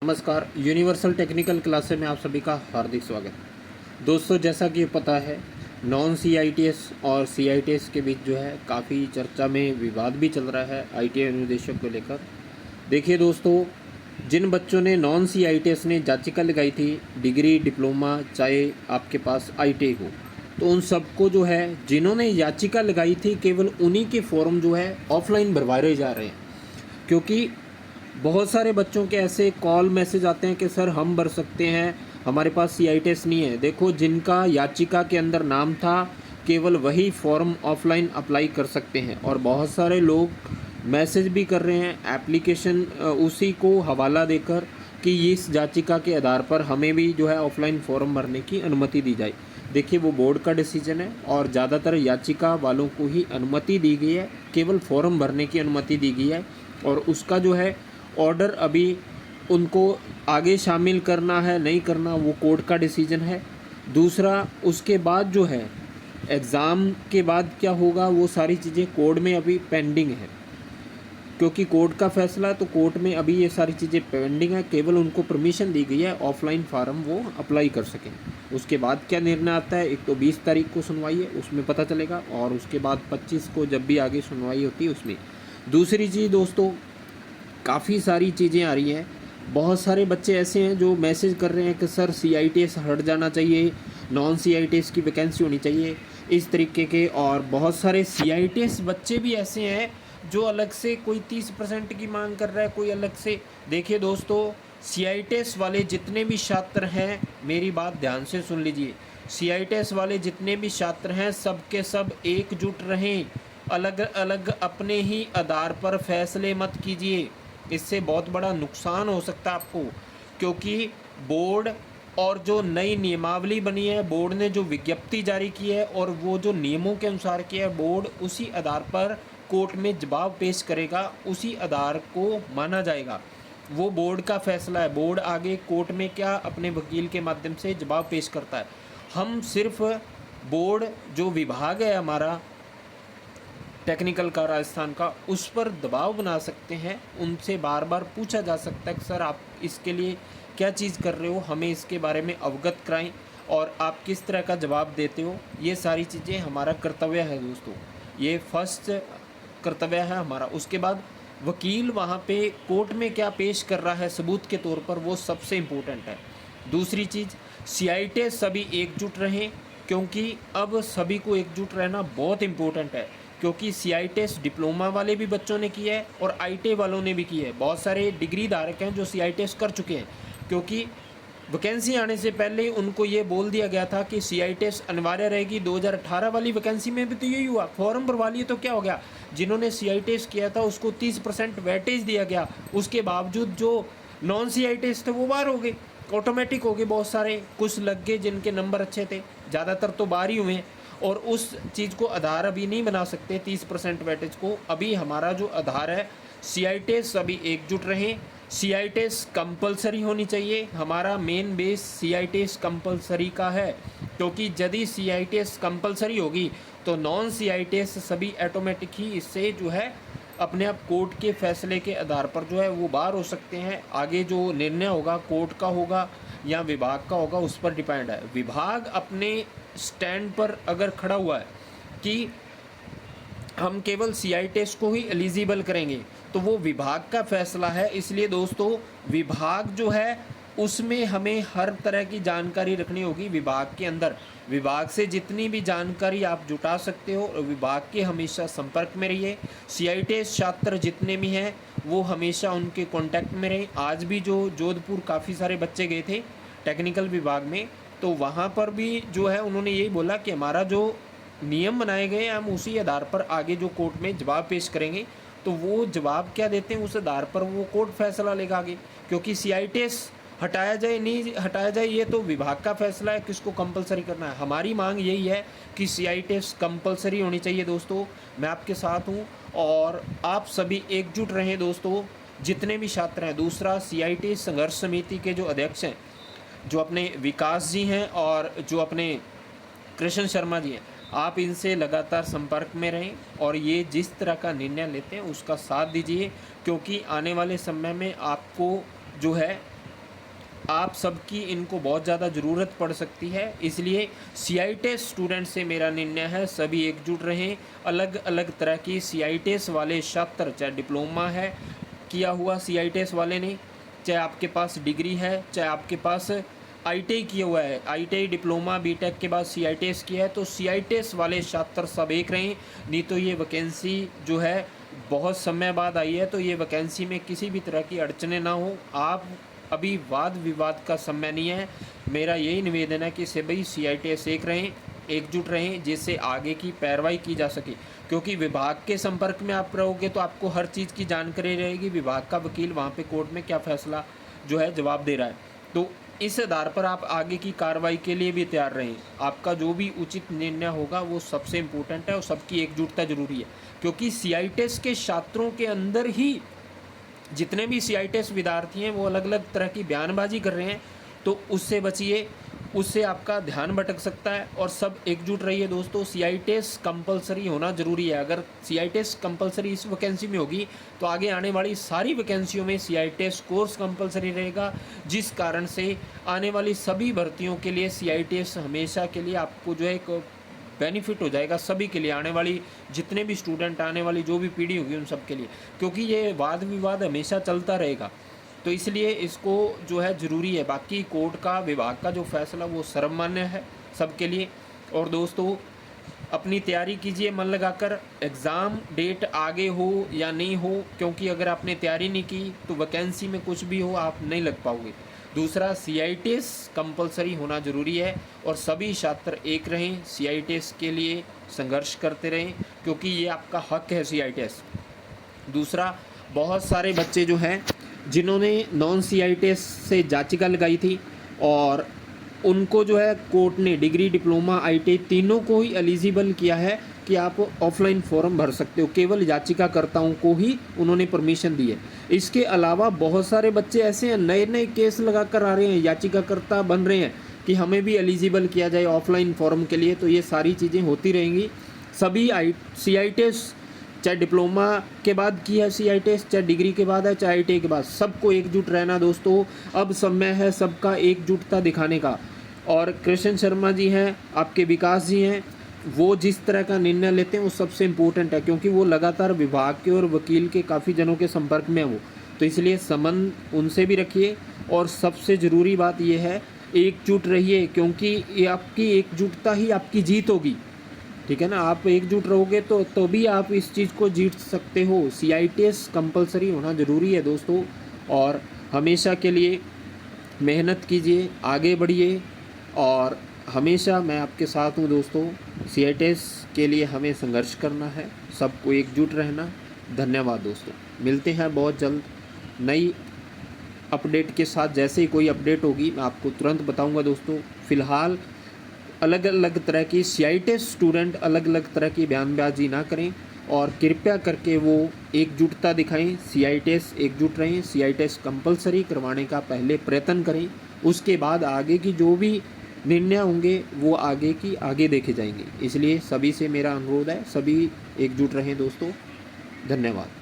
नमस्कार, universal technical classes में आप सभी का हार्दिक स्वागत। दोस्तों, जैसा कि पता है, नॉन सीआईटीएस और सीआईटीएस के बीच जो है काफ़ी चर्चा में विवाद भी चल रहा है आईटीआई अनुदेशक को लेकर। देखिए दोस्तों, जिन बच्चों ने नॉन सीआईटीएस ने याचिका लगाई थी, डिग्री डिप्लोमा चाहे आपके पास आईटीआई हो, तो उन सबको जो है जिन्होंने याचिका लगाई थी केवल उन्हीं के फॉर्म जो है ऑफलाइन भरवाए जा रहे हैं। क्योंकि बहुत सारे बच्चों के ऐसे कॉल मैसेज आते हैं कि सर हम भर सकते हैं, हमारे पास सीआईटीएस नहीं है। देखो, जिनका याचिका के अंदर नाम था केवल वही फॉर्म ऑफलाइन अप्लाई कर सकते हैं। और बहुत सारे लोग मैसेज भी कर रहे हैं एप्लीकेशन उसी को हवाला देकर कि इस याचिका के आधार पर हमें भी जो है ऑफलाइन फॉर्म भरने की अनुमति दी जाए। देखिए, वो बोर्ड का डिसीजन है और ज़्यादातर याचिका वालों को ही अनुमति दी गई है, केवल फॉर्म भरने की अनुमति दी गई है। और उसका जो है ऑर्डर अभी उनको आगे शामिल करना है नहीं करना, वो कोर्ट का डिसीजन है। दूसरा, उसके बाद जो है एग्ज़ाम के बाद क्या होगा, वो सारी चीज़ें कोर्ट में अभी पेंडिंग है। क्योंकि कोर्ट का फैसला है तो कोर्ट में अभी ये सारी चीज़ें पेंडिंग है। केवल उनको परमिशन दी गई है ऑफलाइन फार्म वो अप्लाई कर सकें। उसके बाद क्या निर्णय आता है, एक तो 20 तारीख को सुनवाई है, उसमें पता चलेगा। और उसके बाद 25 को जब भी आगे सुनवाई होती है उसमें। दूसरी चीज़ दोस्तों, काफ़ी सारी चीज़ें आ रही हैं। बहुत सारे बच्चे ऐसे हैं जो मैसेज कर रहे हैं कि सर सीआईटीएस हट जाना चाहिए, नॉन सीआईटीएस की वैकेंसी होनी चाहिए, इस तरीके के। और बहुत सारे सीआईटीएस बच्चे भी ऐसे हैं जो अलग से कोई 30% की मांग कर रहा है, कोई अलग से। देखिए दोस्तों, सीआईटीएस वाले जितने भी छात्र हैं, मेरी बात ध्यान से सुन लीजिए। सीआईटीएस वाले जितने भी छात्र हैं सब के सब एकजुट रहें, अलग अलग अपने ही आधार पर फैसले मत कीजिए। इससे बहुत बड़ा नुकसान हो सकता है आपको। क्योंकि बोर्ड और जो नई नियमावली बनी है, बोर्ड ने जो विज्ञप्ति जारी की है और वो जो नियमों के अनुसार किया है, बोर्ड उसी आधार पर कोर्ट में जवाब पेश करेगा, उसी आधार को माना जाएगा। वो बोर्ड का फैसला है। बोर्ड आगे कोर्ट में क्या अपने वकील के माध्यम से जवाब पेश करता है। हम सिर्फ बोर्ड जो विभाग है हमारा टेक्निकल का राजस्थान का, उस पर दबाव बना सकते हैं। उनसे बार बार पूछा जा सकता है कि सर आप इसके लिए क्या चीज़ कर रहे हो, हमें इसके बारे में अवगत कराएं और आप किस तरह का जवाब देते हो। ये सारी चीज़ें हमारा कर्तव्य है दोस्तों, ये फर्स्ट कर्तव्य है हमारा। उसके बाद वकील वहाँ पे कोर्ट में क्या पेश कर रहा है सबूत के तौर पर, वो सबसे इम्पोर्टेंट है। दूसरी चीज़, सीआईटीएस सभी एकजुट रहें, क्योंकि अब सभी को एकजुट रहना बहुत इम्पोर्टेंट है। क्योंकि सीआईटीएस डिप्लोमा वाले भी बच्चों ने किया है और आईटीआई वालों ने भी किया है। बहुत सारे डिग्री धारक हैं जो सीआईटीएस कर चुके हैं। क्योंकि वैकेंसी आने से पहले उनको ये बोल दिया गया था कि सीआईटीएस अनिवार्य रहेगी। 2018 वाली वैकेंसी में भी तो यही हुआ, फॉर्म भरवा लिए तो क्या हो गया, जिन्होंने सीआईटीएस किया था उसको 30% वेटेज दिया गया। उसके बावजूद जो नॉन सीआईटीएस थे वो बाहर हो गए, ऑटोमेटिक हो गए। बहुत सारे कुछ लग गए जिनके नंबर अच्छे थे, ज़्यादातर तो बाहर ही हुए हैं। और उस चीज़ को आधार अभी नहीं बना सकते 30% वेटेज को। अभी हमारा जो आधार है सीआईटीएस, सभी एकजुट रहें। सीआईटीएस कंपलसरी होनी चाहिए। हमारा मेन बेस सीआईटीएस कंपलसरी का है, क्योंकि यदि सीआईटीएस कंपलसरी होगी तो नॉन सीआईटीएस सभी ऑटोमेटिक ही इससे जो है अपने आप कोर्ट के फैसले के आधार पर जो है वो बाहर हो सकते हैं। आगे जो निर्णय होगा कोर्ट का होगा या विभाग का होगा, उस पर डिपेंड है। विभाग अपने स्टैंड पर अगर खड़ा हुआ है कि हम केवल सीआईटीएस को ही एलिजिबल करेंगे, तो वो विभाग का फैसला है। इसलिए दोस्तों, विभाग जो है उसमें हमें हर तरह की जानकारी रखनी होगी। विभाग के अंदर विभाग से जितनी भी जानकारी आप जुटा सकते हो, विभाग के हमेशा संपर्क में रहिए। सीआईटीएस छात्र जितने भी हैं वो हमेशा उनके कांटेक्ट में रहें। आज भी जो जोधपुर काफ़ी सारे बच्चे गए थे टेक्निकल विभाग में, तो वहाँ पर भी जो है उन्होंने यही बोला कि हमारा जो नियम बनाए गए हैं हम उसी आधार पर आगे जो कोर्ट में जवाब पेश करेंगे। तो वो जवाब क्या देते हैं उस आधार पर वो कोर्ट फैसला लेगा आगे। क्योंकि सीआईटीएस हटाया जाए नहीं हटाया जाए ये तो विभाग का फैसला है, किसको कंपलसरी करना है। हमारी मांग यही है कि सीआईटीएस कंपलसरी होनी चाहिए दोस्तों। मैं आपके साथ हूँ और आप सभी एकजुट रहें दोस्तों, जितने भी छात्र हैं। दूसरा, सीआईटीएस संघर्ष समिति के जो अध्यक्ष हैं, जो अपने विकास जी हैं और जो अपने कृष्ण शर्मा जी हैं, आप इनसे लगातार संपर्क में रहें और ये जिस तरह का निर्णय लेते हैं उसका साथ दीजिए। क्योंकि आने वाले समय में आपको जो है आप सबकी इनको बहुत ज़्यादा ज़रूरत पड़ सकती है। इसलिए CITES स्टूडेंट से मेरा निर्णय है, सभी एकजुट रहें। अलग अलग तरह की CITES वाले छात्र, चाहे डिप्लोमा है किया हुआ CITES वाले ने, चाहे आपके पास डिग्री है, चाहे आपके पास ITI किया हुआ है, ITI डिप्लोमा बीटेक के बाद CITES किया है, तो CITES वाले छात्र सब एक रहें। नहीं तो ये वैकेंसी जो है बहुत समय बाद आई है, तो ये वैकेंसी में किसी भी तरह की अड़चने ना हो। आप अभी वाद विवाद का समय नहीं है। मेरा यही निवेदन है कि सभी CITES एक रहें, एकजुट रहें, जिससे आगे की पैरवाई की जा सके। क्योंकि विभाग के संपर्क में आप रहोगे तो आपको हर चीज़ की जानकारी रहेगी, विभाग का वकील वहाँ पे कोर्ट में क्या फ़ैसला जो है जवाब दे रहा है, तो इस आधार पर आप आगे की कार्रवाई के लिए भी तैयार रहें। आपका जो भी उचित निर्णय होगा वो सबसे इम्पोर्टेंट है, और सबकी एकजुटता ज़रूरी है। क्योंकि CITES के छात्रों के अंदर ही जितने भी CITES विद्यार्थी हैं वो अलग अलग तरह की बयानबाजी कर रहे हैं, तो उससे बचिए, उससे आपका ध्यान भटक सकता है। और सब एकजुट रहिए दोस्तों। CITES कंपलसरी होना ज़रूरी है। अगर CITES कंपलसरी इस वैकेंसी में होगी तो आगे आने वाली सारी वैकेंसियों में CITES कोर्स कंपलसरी रहेगा, जिस कारण से आने वाली सभी भर्तियों के लिए CITES हमेशा के लिए आपको जो है एक बेनिफिट हो जाएगा, सभी के लिए, आने वाली जितने भी स्टूडेंट, आने वाली जो भी पीढ़ी होगी उन सब के लिए। क्योंकि ये वाद विवाद हमेशा चलता रहेगा, तो इसलिए इसको जो है ज़रूरी है। बाकी कोर्ट का, विभाग का जो फैसला वो सर्वमान्य है सबके लिए। और दोस्तों अपनी तैयारी कीजिए मन लगाकर, एग्ज़ाम डेट आगे हो या नहीं हो, क्योंकि अगर आपने तैयारी नहीं की तो वैकेंसी में कुछ भी हो आप नहीं लग पाओगे। दूसरा, CITES कंपलसरी होना ज़रूरी है, और सभी छात्र एक रहें, CITES के लिए संघर्ष करते रहें, क्योंकि ये आपका हक है CITES। दूसरा, बहुत सारे बच्चे जो हैं जिन्होंने नॉन CITES से याचिका लगाई थी, और उनको जो है कोर्ट ने डिग्री, डिप्लोमा, ITI तीनों को ही एलिजिबल किया है कि आप ऑफलाइन फॉर्म भर सकते हो। केवल याचिकाकर्ताओं को ही उन्होंने परमिशन दी है। इसके अलावा बहुत सारे बच्चे ऐसे हैं, नए नए केस लगा कर आ रहे हैं, याचिकाकर्ता बन रहे हैं कि हमें भी एलिजिबल किया जाए ऑफलाइन फॉर्म के लिए। तो ये सारी चीज़ें होती रहेंगी। सभी CITES, चाहे डिप्लोमा के बाद की है CITES, चाहे डिग्री के बाद है, चाहे ITI के बाद, सबको एकजुट रहना दोस्तों। अब समय है सबका एकजुटता दिखाने का। और कृष्ण शर्मा जी हैं, आपके विकास जी हैं, वो जिस तरह का निर्णय लेते हैं वो सबसे इम्पोर्टेंट है, क्योंकि वो लगातार विभाग के और वकील के काफ़ी जनों के संपर्क में है वो, तो इसलिए संबंध उनसे भी रखिए। और सबसे ज़रूरी बात ये है, एकजुट रहिए, क्योंकि ये आपकी एकजुटता ही आपकी जीत होगी। ठीक है ना, आप एकजुट रहोगे तो भी आप इस चीज़ को जीत सकते हो। CITES कंपलसरी होना ज़रूरी है दोस्तों, और हमेशा के लिए मेहनत कीजिए, आगे बढ़िए, और हमेशा मैं आपके साथ हूँ दोस्तों। CITES के लिए हमें संघर्ष करना है, सबको एकजुट रहना। धन्यवाद दोस्तों, मिलते हैं बहुत जल्द नई अपडेट के साथ। जैसे ही कोई अपडेट होगी मैं आपको तुरंत बताऊंगा दोस्तों। फ़िलहाल अलग अलग तरह की CITES स्टूडेंट अलग अलग तरह की बयानबाजी ना करें, और कृपया करके वो एकजुटता दिखाएं। CITES एकजुट रहें, CITES कंपलसरी करवाने का पहले प्रयत्न करें, उसके बाद आगे की जो भी निर्णय होंगे वो आगे देखे जाएंगे। इसलिए सभी से मेरा अनुरोध है, सभी एकजुट रहें दोस्तों। धन्यवाद।